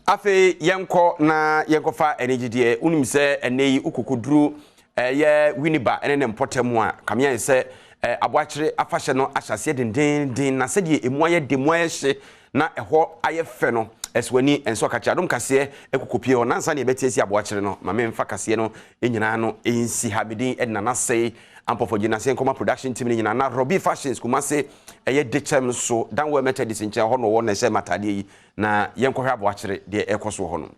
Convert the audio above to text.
Afe yenko na yenkofa enegidie unim se eneyi ukukudru ye winiba ene ne mpotemu a kamya se aboakire afahye no ahyase dendenden na sedie emu aye demu aye hye na eho aye fe no eswani enso kacha adom kase ekukopie ho nansa ne ebetiesi aboakire no mame mfa kase no enyina no ensi habedin edna na sei ampofo ginase nkoma production team ni nyina na Robbie Fashions kumase eye dechem so danwe methodist nche ho no wo na hye matade yi na yenkohwe aboakire de ekoso ho no